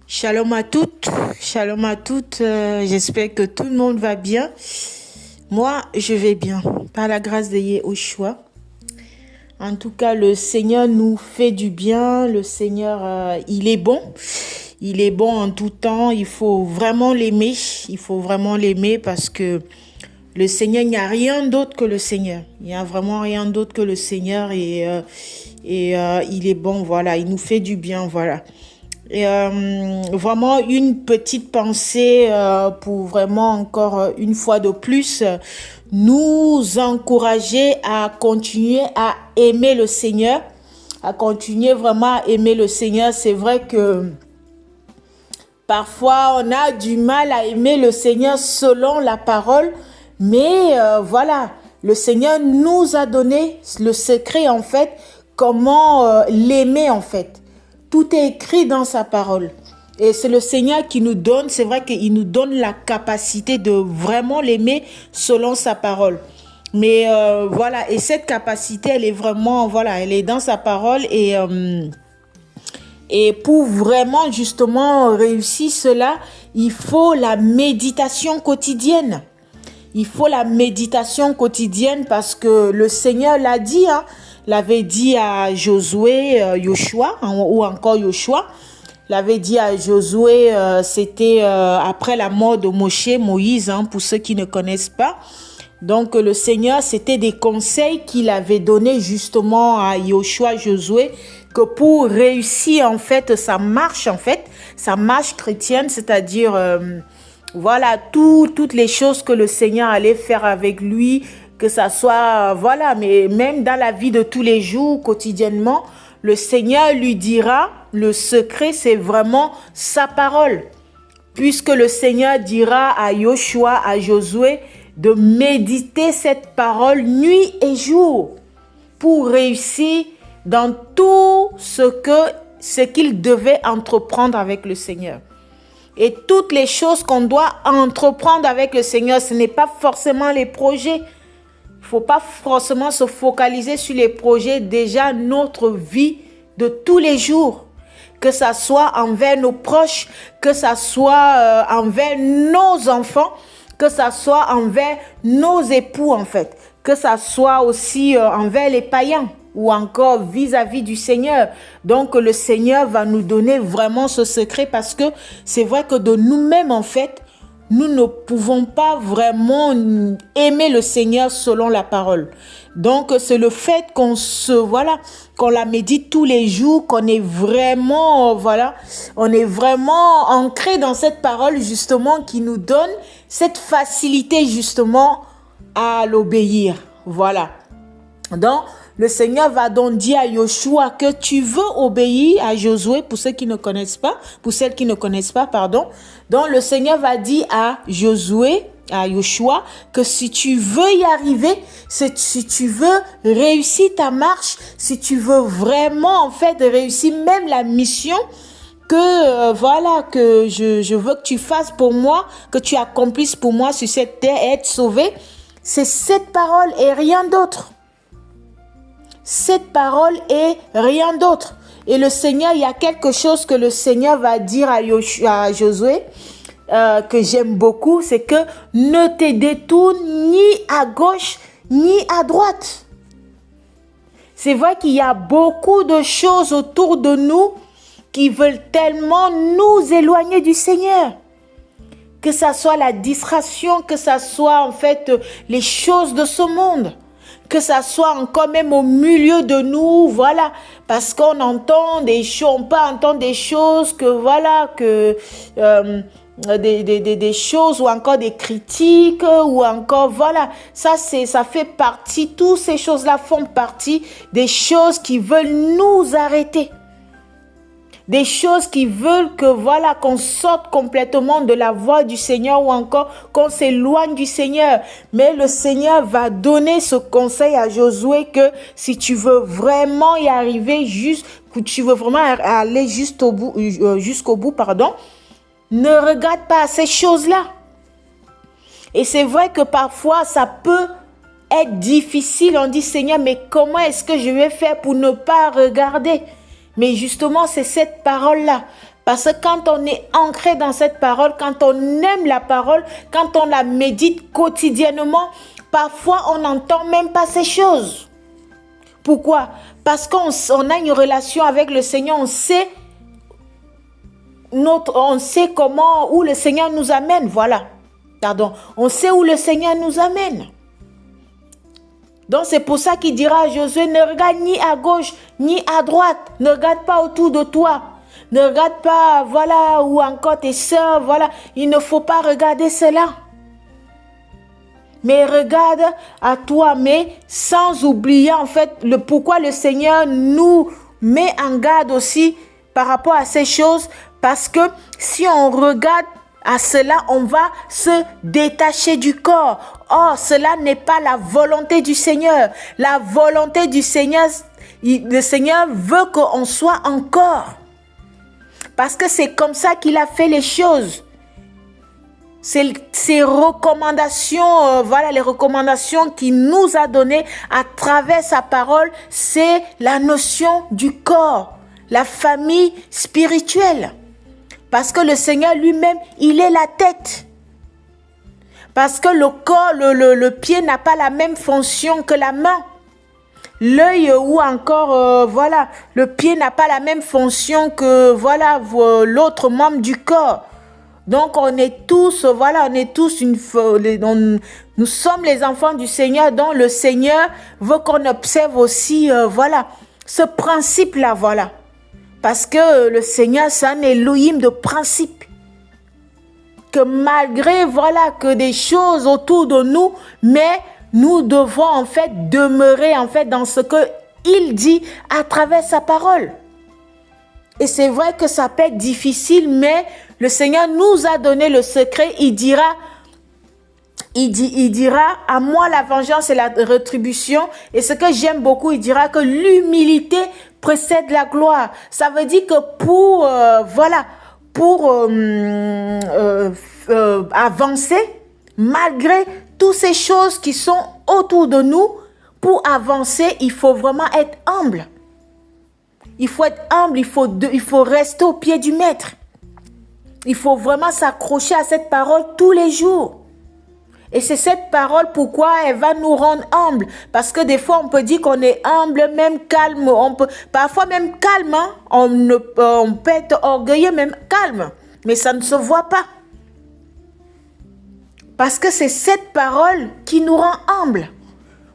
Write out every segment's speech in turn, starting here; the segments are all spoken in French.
Shalom à toutes, shalom à toutes. J'espère que tout le monde va bien. Moi, je vais bien, par la grâce de Yahushua. En tout cas, le Seigneur nous fait du bien. Le Seigneur, il est bon. Il est bon en tout temps. Il faut vraiment l'aimer. Il faut vraiment l'aimer parce que le Seigneur, il n'y a rien d'autre que le Seigneur. Il n'y a vraiment rien d'autre que le Seigneur et il est bon, voilà. Il nous fait du bien, voilà. Et vraiment une petite pensée pour vraiment encore une fois de plus nous encourager à continuer à aimer le Seigneur, à continuer vraiment à aimer le Seigneur. C'est vrai que parfois on a du mal à aimer le Seigneur selon la parole, mais voilà, le Seigneur nous a donné le secret en fait, comment l'aimer en fait. Tout est écrit dans sa parole. Et c'est le Seigneur qui nous donne, c'est vrai qu'il nous donne la capacité de vraiment l'aimer selon sa parole. Mais voilà, et cette capacité, elle est vraiment, voilà, elle est dans sa parole. Et pour vraiment justement réussir cela, il faut la méditation quotidienne. Il faut la méditation quotidienne parce que le Seigneur l'a dit, l'avait dit à Josué, Yoshua, ou encore Yoshua, l'avait dit à Josué, c'était après la mort de Moïse, pour ceux qui ne connaissent pas. Donc le Seigneur, c'était des conseils qu'il avait donnés justement à Yoshua, Josué, que pour réussir en fait sa marche chrétienne, c'est-à-dire voilà, toutes les choses que le Seigneur allait faire avec lui, que ça soit, voilà, mais même dans la vie de tous les jours, quotidiennement, le Seigneur lui dira, le secret, c'est vraiment sa parole. Puisque le Seigneur dira à Yoshua, à Josué, de méditer cette parole nuit et jour pour réussir dans tout ce qu'il devait entreprendre avec le Seigneur. Et toutes les choses qu'on doit entreprendre avec le Seigneur, ce n'est pas forcément les projets. Il ne faut pas forcément se focaliser sur les projets, déjà notre vie de tous les jours. Que ça soit envers nos proches, que ça soit envers nos enfants, que ça soit envers nos époux en fait. Que ça soit aussi envers les païens ou encore vis-à-vis du Seigneur. Donc le Seigneur va nous donner vraiment ce secret parce que c'est vrai que de nous-mêmes en fait, nous ne pouvons pas vraiment aimer le Seigneur selon la parole. Donc c'est le fait qu'on la médite tous les jours, qu'on est vraiment, on est vraiment ancré dans cette parole justement qui nous donne cette facilité justement à l'obéir. Voilà. Donc le Seigneur va donc dire à Yoshua que tu veux obéir à Josué, pour celles qui ne connaissent pas, pardon. Donc le Seigneur va dire à Josué, à Yoshua, que si tu veux y arriver, si tu veux réussir ta marche, si tu veux vraiment en fait réussir même la mission que je veux que tu fasses pour moi, que tu accomplisses pour moi sur cette terre et être sauvé, c'est cette parole et rien d'autre. Cette parole et rien d'autre. Et le Seigneur, il y a quelque chose que le Seigneur va dire à Josué, que j'aime beaucoup, c'est que ne te détourne ni à gauche ni à droite. C'est vrai qu'il y a beaucoup de choses autour de nous qui veulent tellement nous éloigner du Seigneur. Que ça soit la distraction, que ça soit en fait les choses de ce monde. Que ça soit encore même au milieu de nous, voilà, parce qu'on entend des choses, on peut entendre des choses des choses ou encore des critiques ou encore, voilà, ça fait partie, toutes ces choses-là font partie des choses qui veulent nous arrêter. Des choses qui veulent que qu'on sorte complètement de la voie du Seigneur ou encore qu'on s'éloigne du Seigneur. Mais le Seigneur va donner ce conseil à Josué que si tu veux vraiment y arriver, que tu veux vraiment aller jusqu'au bout, ne regarde pas à ces choses-là. Et c'est vrai que parfois ça peut être difficile. On dit Seigneur, mais comment est-ce que je vais faire pour ne pas regarder? Mais justement, c'est cette parole-là. Parce que quand on est ancré dans cette parole, quand on aime la parole, quand on la médite quotidiennement, parfois on n'entend même pas ces choses. Pourquoi? Parce qu'on a une relation avec le Seigneur, on sait comment, où le Seigneur nous amène, voilà. Pardon, on sait où le Seigneur nous amène. Donc c'est pour ça qu'il dira à Josué, ne regarde ni à gauche, ni à droite, ne regarde pas autour de toi. Ne regarde pas, voilà, ou encore tes soeurs, voilà. Il ne faut pas regarder cela. Mais regarde à toi, mais sans oublier en fait pourquoi le Seigneur nous met en garde aussi par rapport à ces choses. Parce que si on regarde à cela, on va se détacher du corps. Or, cela n'est pas la volonté du Seigneur. La volonté du Seigneur, le Seigneur veut qu'on soit en corps. Parce que c'est comme ça qu'il a fait les choses. Ces recommandations, voilà les recommandations qu'il nous a données à travers sa parole, c'est la notion du corps, la famille spirituelle. Parce que le Seigneur lui-même, il est la tête. Parce que le corps, le pied n'a pas la même fonction que la main. L'œil ou encore, voilà, le pied n'a pas la même fonction que, voilà, l'autre membre du corps. Donc, on est tous, voilà, nous sommes les enfants du Seigneur, dont le Seigneur veut qu'on observe aussi, voilà, ce principe-là, voilà. Parce que le Seigneur, c'est un Elohim de principe. Que malgré, voilà, que des choses autour de nous, mais nous devons en fait demeurer en fait dans ce qu'il dit à travers sa parole. Et c'est vrai que ça peut être difficile, mais le Seigneur nous a donné le secret. Il dira, à moi la vengeance et la rétribution. Et ce que j'aime beaucoup, il dira que l'humilité précède la gloire. Ça veut dire que pour avancer, malgré toutes ces choses qui sont autour de nous, pour avancer, il faut vraiment être humble. Il faut être humble, il faut rester au pied du maître. Il faut vraiment s'accrocher à cette parole tous les jours. Et c'est cette parole pourquoi elle va nous rendre humbles. Parce que des fois, on peut dire qu'on est humble, même calme. Parfois même calme. Hein? On peut être orgueilleux, même calme. Mais ça ne se voit pas. Parce que c'est cette parole qui nous rend humbles.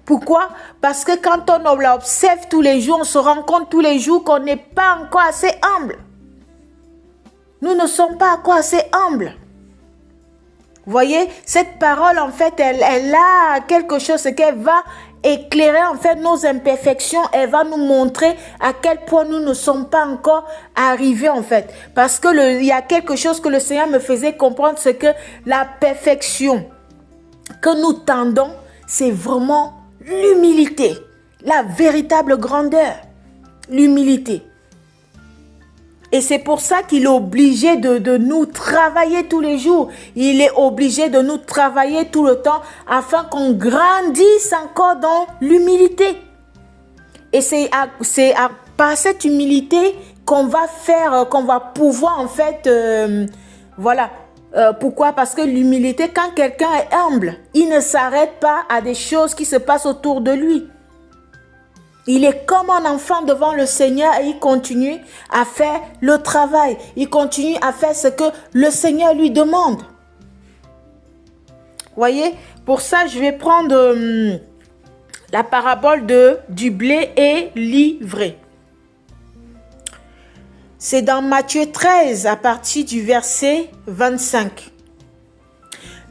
Pourquoi? Parce que quand on l'observe tous les jours, on se rend compte tous les jours qu'on n'est pas encore assez humble. Nous ne sommes pas encore assez humbles. Vous voyez, cette parole, en fait, elle a quelque chose, c'est qu'elle va éclairer, en fait, nos imperfections. Elle va nous montrer à quel point nous ne sommes pas encore arrivés, en fait. Parce que il y a quelque chose que le Seigneur me faisait comprendre, c'est que la perfection que nous tendons, c'est vraiment l'humilité, la véritable grandeur, l'humilité. Et c'est pour ça qu'il est obligé de nous travailler tous les jours. Il est obligé de nous travailler tout le temps afin qu'on grandisse encore dans l'humilité. Et c'est par cette humilité qu'on va pouvoir en fait, voilà. Pourquoi? Parce que l'humilité, quand quelqu'un est humble, il ne s'arrête pas à des choses qui se passent autour de lui. Il est comme un enfant devant le Seigneur et il continue à faire le travail. Il continue à faire ce que le Seigneur lui demande. Voyez, pour ça, je vais prendre la parabole du blé et l'ivraie. C'est dans Matthieu 13, à partir du verset 25.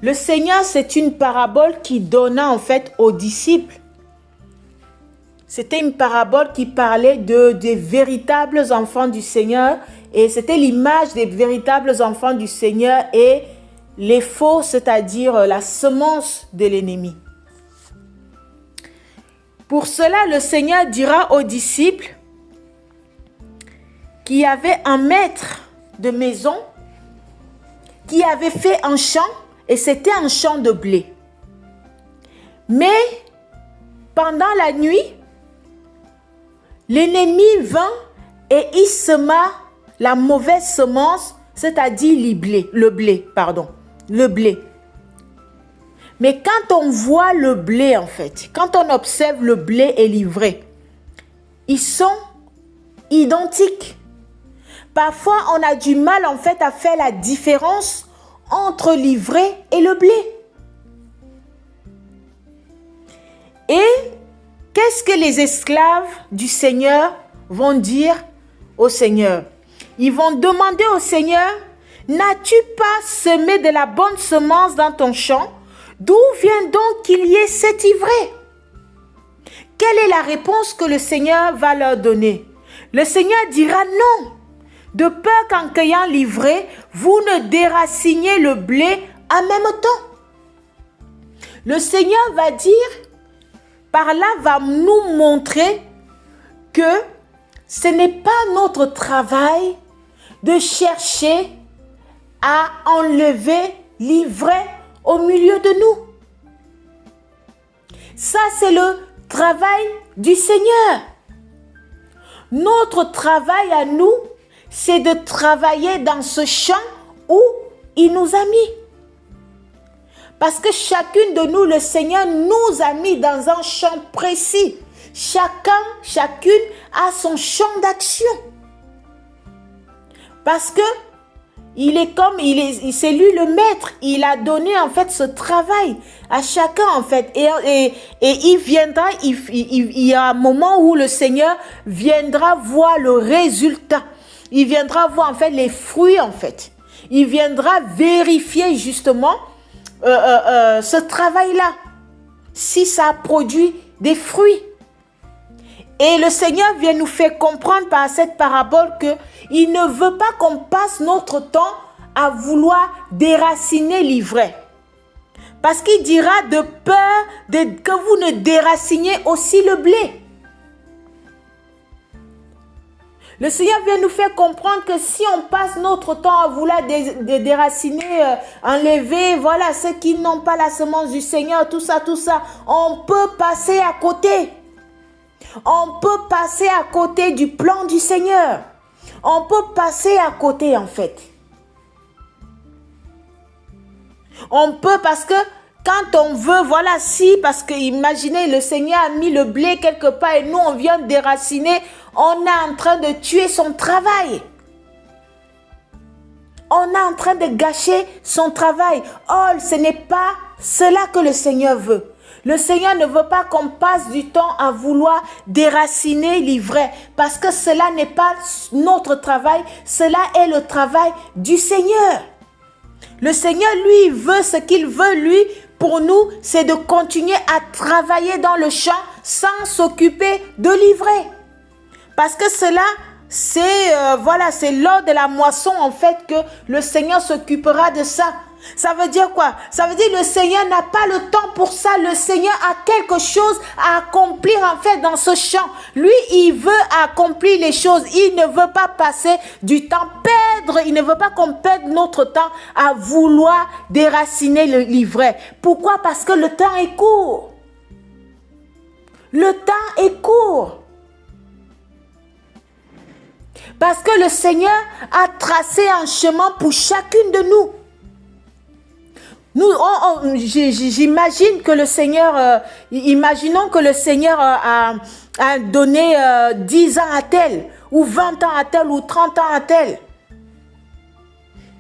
Le Seigneur, c'est une parabole qui donna en fait aux disciples. C'était une parabole qui parlait des véritables enfants du Seigneur. Et c'était l'image des véritables enfants du Seigneur et les faux, c'est-à-dire la semence de l'ennemi. Pour cela, le Seigneur dira aux disciples qu'il y avait un maître de maison qui avait fait un champ et c'était un champ de blé. Mais pendant la nuit, l'ennemi vint et il sema la mauvaise semence, c'est-à-dire le blé. Mais quand on voit le blé, en fait, quand on observe le blé et l'ivraie, ils sont identiques. Parfois, on a du mal, en fait, à faire la différence entre l'ivraie et le blé. Et qu'est-ce que les esclaves du Seigneur vont dire au Seigneur? Ils vont demander au Seigneur, n'as-tu pas semé de la bonne semence dans ton champ? D'où vient donc qu'il y ait cette ivraie? Quelle est la réponse que le Seigneur va leur donner? Le Seigneur dira non, de peur qu'en cueillant l'ivraie, vous ne déraciniez le blé en même temps. Le Seigneur va dire, par là va nous montrer que ce n'est pas notre travail de chercher à enlever l'ivraie au milieu de nous. Ça, c'est le travail du Seigneur. Notre travail à nous, c'est de travailler dans ce champ où il nous a mis. Parce que chacune de nous, le Seigneur nous a mis dans un champ précis. Chacune a son champ d'action. Parce que c'est lui le maître. Il a donné en fait ce travail à chacun en fait. Et il viendra, il y a un moment où le Seigneur viendra voir le résultat. Il viendra voir en fait les fruits en fait. Il viendra vérifier justement ce travail-là. Si ça produit des fruits. Et le Seigneur vient nous faire comprendre par cette parabole qu'il ne veut pas qu'on passe notre temps à vouloir déraciner l'ivraie. Parce qu'il dira de peur que vous ne déraciniez aussi le blé. Le Seigneur vient nous faire comprendre que si on passe notre temps à vouloir déraciner, enlever, voilà, ceux qui n'ont pas la semence du Seigneur, tout ça, on peut passer à côté. On peut passer à côté du plan du Seigneur. On peut passer à côté en fait. On peut parce que quand on veut, voilà, parce que imaginez, le Seigneur a mis le blé quelque part et nous on vient déraciner, on est en train de tuer son travail. On est en train de gâcher son travail. Oh, ce n'est pas cela que le Seigneur veut. Le Seigneur ne veut pas qu'on passe du temps à vouloir déraciner l'ivraie parce que cela n'est pas notre travail, cela est le travail du Seigneur. Le Seigneur, lui, veut ce qu'il veut, lui, pour nous, c'est de continuer à travailler dans le champ sans s'occuper de l'ivraie. Parce que cela, c'est lors de la moisson, en fait, que le Seigneur s'occupera de ça. Ça veut dire quoi? Ça veut dire que le Seigneur n'a pas le temps pour ça. Le Seigneur a quelque chose à accomplir en fait dans ce champ. Lui, il veut accomplir les choses. Il ne veut pas passer du temps, il ne veut pas qu'on perde notre temps à vouloir déraciner l'ivraie. Pourquoi? Parce que le temps est court. Le temps est court. Parce que le Seigneur a tracé un chemin pour chacune de nous. J'imagine que le Seigneur, imaginons que le Seigneur a donné 10 ans à tel, ou 20 ans à tel, ou 30 ans à tel.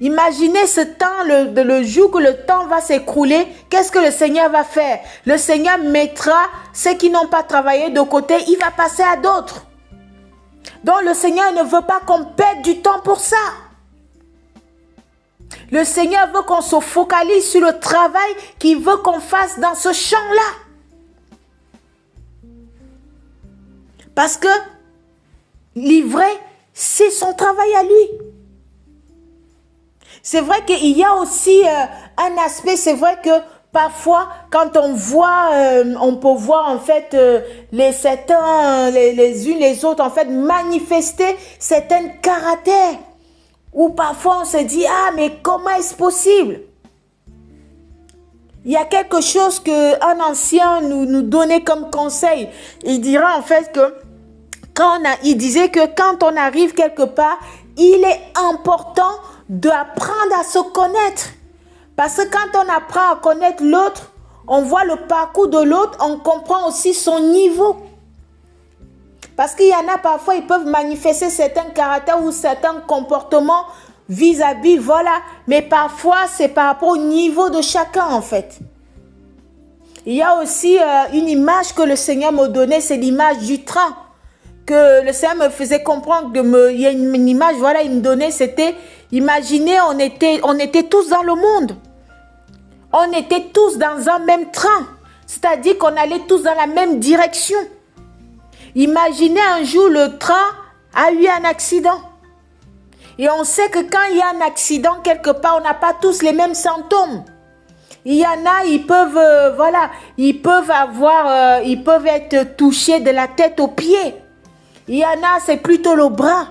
Imaginez ce temps, le jour que le temps va s'écrouler, qu'est-ce que le Seigneur va faire? Le Seigneur mettra ceux qui n'ont pas travaillé de côté, il va passer à d'autres. Donc le Seigneur ne veut pas qu'on perde du temps pour ça. Le Seigneur veut qu'on se focalise sur le travail qu'il veut qu'on fasse dans ce champ-là. Parce que l'ivraie, c'est son travail à lui. C'est vrai qu'il y a aussi un aspect, c'est vrai que parfois, quand on voit, on peut voir en fait certains, les unes les autres, en fait, manifester certains caractères. Ou parfois on se dit, ah mais comment est-ce possible? Il y a quelque chose qu'un ancien nous donnait comme conseil. Il dira en fait que, il disait que quand on arrive quelque part, il est important d'apprendre à se connaître. Parce que quand on apprend à connaître l'autre, on voit le parcours de l'autre, on comprend aussi son niveau. Parce qu'il y en a parfois, ils peuvent manifester certains caractères ou certains comportements vis-à-vis, voilà. Mais parfois, c'est par rapport au niveau de chacun, en fait. Il y a aussi une image que le Seigneur me donnait, c'est l'image du train. Que le Seigneur me faisait comprendre, il y a une image, voilà, il me donnait, c'était, imaginez, on était tous dans le monde. On était tous dans un même train. C'est-à-dire qu'on allait tous dans la même direction. Imaginez un jour, le train a eu un accident. Et on sait que quand il y a un accident quelque part, on n'a pas tous les mêmes symptômes. Il y en a, ils peuvent, ils peuvent être touchés de la tête aux pieds. Il y en a, c'est plutôt le bras.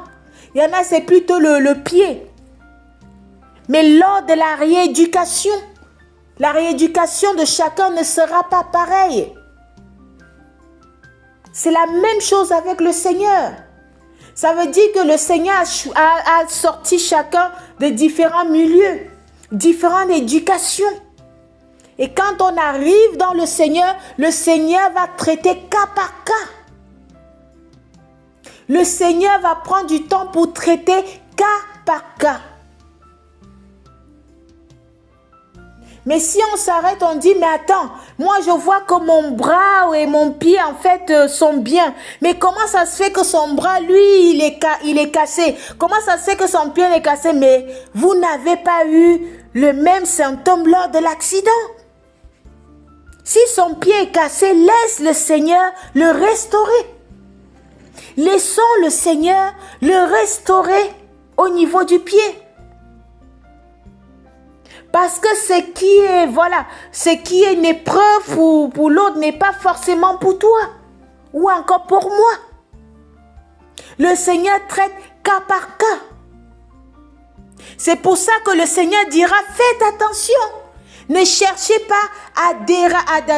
Il y en a, c'est plutôt le pied. Mais lors de la rééducation de chacun ne sera pas pareille. C'est la même chose avec le Seigneur. Ça veut dire que le Seigneur a sorti chacun de différents milieux, différentes éducations. Et quand on arrive dans le Seigneur va traiter cas par cas. Le Seigneur va prendre du temps pour traiter cas par cas. Mais si on s'arrête, on dit, mais attends, moi je vois que mon bras et mon pied en fait sont bien. Mais comment ça se fait que son bras, lui, il est cassé? Comment ça se fait que son pied est cassé? Mais vous n'avez pas eu le même symptôme lors de l'accident. Si son pied est cassé, laisse le Seigneur le restaurer. Laissons le Seigneur le restaurer au niveau du pied. Parce que ce qui est une épreuve pour l'autre n'est pas forcément pour toi ou encore pour moi. Le Seigneur traite cas par cas. C'est pour ça que le Seigneur dira, faites attention. Ne cherchez pas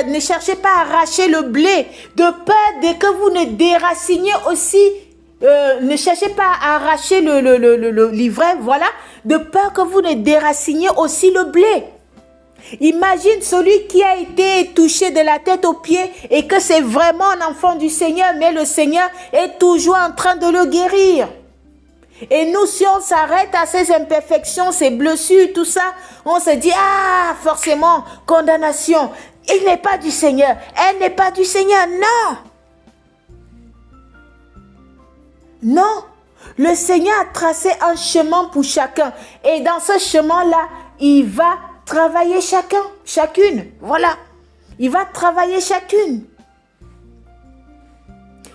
ne cherchez pas à arracher le blé, de peur que vous ne déraciniez aussi. Ne cherchez pas à arracher l'ivraie, voilà, de peur que vous ne déraciniez aussi le blé. Imagine celui qui a été touché de la tête aux pieds et que c'est vraiment un enfant du Seigneur, mais le Seigneur est toujours en train de le guérir. Et nous, si on s'arrête à ces imperfections, ces blessures, tout ça, on se dit, ah, forcément, condamnation. Il n'est pas du Seigneur. Elle n'est pas du Seigneur. Non. Non. Le Seigneur a tracé un chemin pour chacun. Et dans ce chemin-là, il va travailler chacune. Voilà. Il va travailler chacune.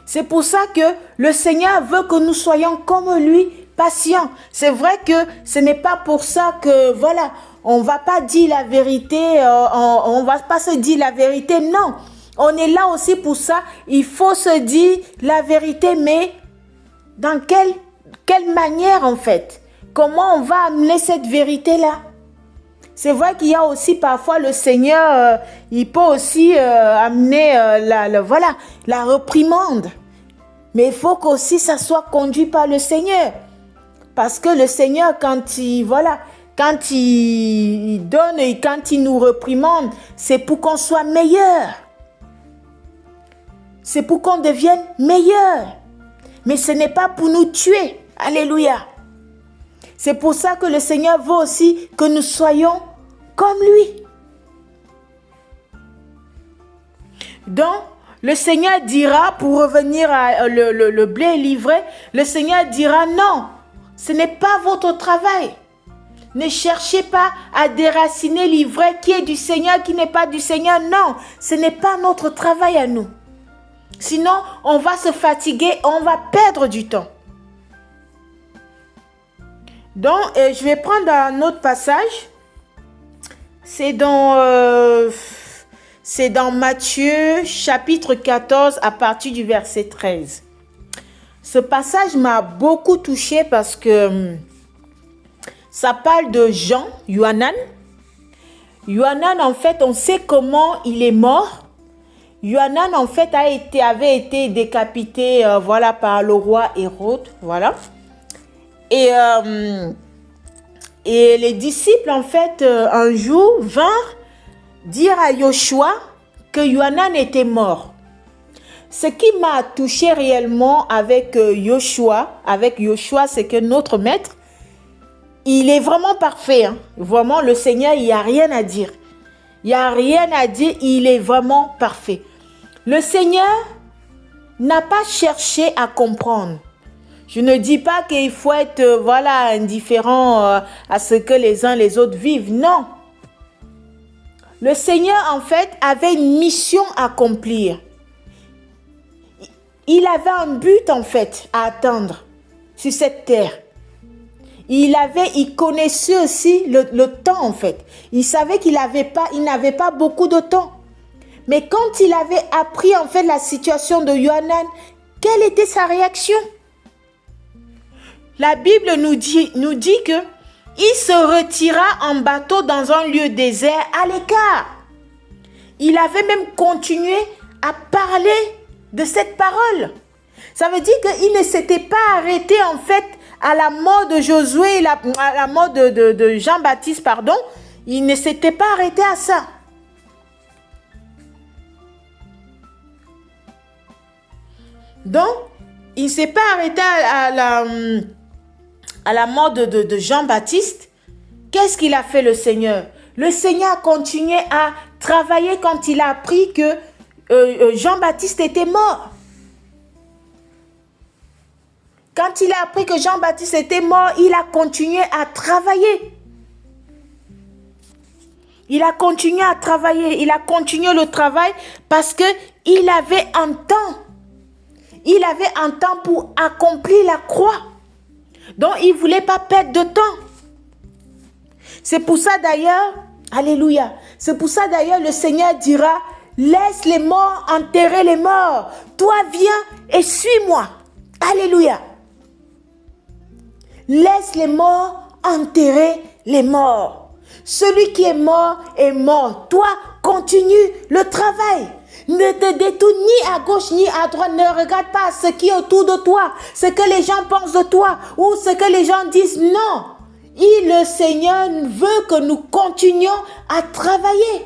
C'est pour ça que le Seigneur veut que nous soyons comme lui, patients. C'est vrai que ce n'est pas pour ça que, voilà, on ne va pas dire la vérité, on ne va pas se dire la vérité. Non, on est là aussi pour ça. Il faut se dire la vérité, mais dans quelle manière en fait? Comment on va amener cette vérité-là? C'est vrai qu'il y a aussi parfois le Seigneur, il peut aussi amener la reprimande. Mais il faut qu'aussi ça soit conduit par le Seigneur. Parce que le Seigneur, quand il donne et quand il nous reprimande, c'est pour qu'on soit meilleur. C'est pour qu'on devienne meilleur. Mais ce n'est pas pour nous tuer. Alléluia. C'est pour ça que le Seigneur veut aussi que nous soyons comme lui. Donc, le Seigneur dira, pour revenir à le blé livré, le Seigneur dira non, ce n'est pas votre travail. Ne cherchez pas à déraciner l'ivraie qui est du Seigneur, qui n'est pas du Seigneur. Non, ce n'est pas notre travail à nous. Sinon, on va se fatiguer, on va perdre du temps. Donc, je vais prendre un autre passage. C'est dans Matthieu, chapitre 14, à partir du verset 13. Ce passage m'a beaucoup touchée parce que ça parle de Jean, Yohanan. Yohanan, en fait, on sait comment il est mort. Yohanan, en fait, avait été décapité par le roi Hérode. Voilà. Et les disciples, en fait, un jour, vinrent dire à Joshua que Yohanan était mort. Ce qui m'a touché réellement avec Joshua, c'est que notre maître, il est vraiment parfait. Hein. Vraiment, le Seigneur, il n'y a rien à dire. Il n'y a rien à dire, il est vraiment parfait. Le Seigneur n'a pas cherché à comprendre. Je ne dis pas qu'il faut être indifférent à ce que les uns les autres vivent. Non. Le Seigneur, en fait, avait une mission à accomplir. Il avait un but, en fait, à atteindre sur cette terre. Il connaissait aussi le temps, en fait. Il savait qu'il n'avait pas beaucoup de temps. Mais quand il avait appris, en fait, la situation de Yohanan, quelle était sa réaction? La Bible nous dit que il se retira en bateau dans un lieu désert à l'écart. Il avait même continué à parler de cette parole. Ça veut dire qu'il ne s'était pas arrêté, en fait, à la mort de Josué, à la mort de Jean-Baptiste, pardon. Il ne s'était pas arrêté à ça. Donc, il ne s'est pas arrêté à la mort de Jean-Baptiste. Qu'est-ce qu'il a fait, le Seigneur? Le Seigneur a continué à travailler quand il a appris que Jean-Baptiste était mort. Quand il a appris que Jean-Baptiste était mort, il a continué à travailler. Il a continué à travailler. Il a continué le travail parce qu'il avait un temps. Il avait un temps pour accomplir la croix. Donc, il ne voulait pas perdre de temps. C'est pour ça d'ailleurs, alléluia, c'est pour ça d'ailleurs le Seigneur dira, laisse les morts enterrer les morts. Toi, viens et suis-moi. Alléluia. Laisse les morts enterrer les morts. Celui qui est mort est mort. Toi, continue le travail. Ne te détourne ni à gauche ni à droite. Ne regarde pas ce qui est autour de toi, ce que les gens pensent de toi ou ce que les gens disent. Non. Le Seigneur veut que nous continuions à travailler.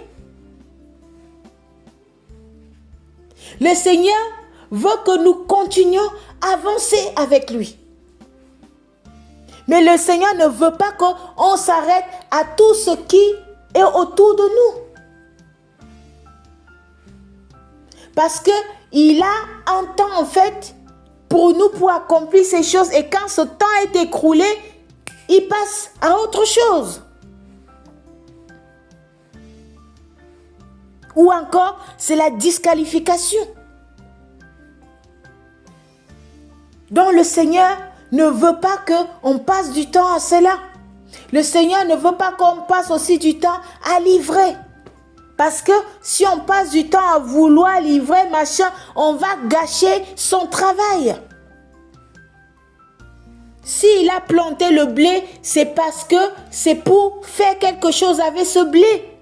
Le Seigneur veut que nous continuions à avancer avec lui. Mais le Seigneur ne veut pas qu'on s'arrête à tout ce qui est autour de nous. Parce qu'il a un temps, en fait, pour nous, pour accomplir ces choses. Et quand ce temps est écoulé, il passe à autre chose. Ou encore, c'est la disqualification. Donc le Seigneur ne veut pas qu'on passe du temps à cela. Le Seigneur ne veut pas qu'on passe aussi du temps à livrer. Parce que si on passe du temps à vouloir livrer, machin, on va gâcher son travail. S'il a planté le blé, c'est parce que c'est pour faire quelque chose avec ce blé.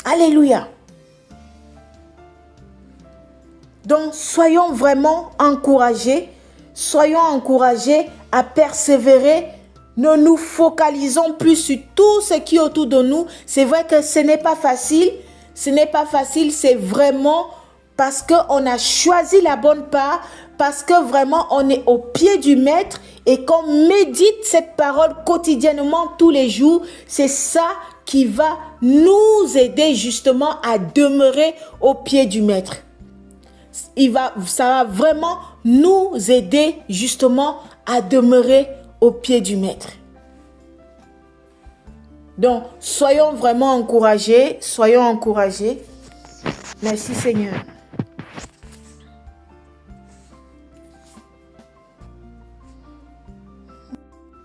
Alléluia. Donc, soyons vraiment encouragés. Soyons encouragés à persévérer. Ne nous focalisons plus sur tout ce qui est autour de nous. C'est vrai que ce n'est pas facile. Ce n'est pas facile, c'est vraiment parce qu'on a choisi la bonne part, parce que vraiment on est au pied du Maître et qu'on médite cette parole quotidiennement tous les jours. C'est ça qui va nous aider justement à demeurer au pied du Maître. Ça va vraiment nous aider justement à demeurer au pied du Maître. Donc, soyons vraiment encouragés, soyons encouragés. Merci Seigneur.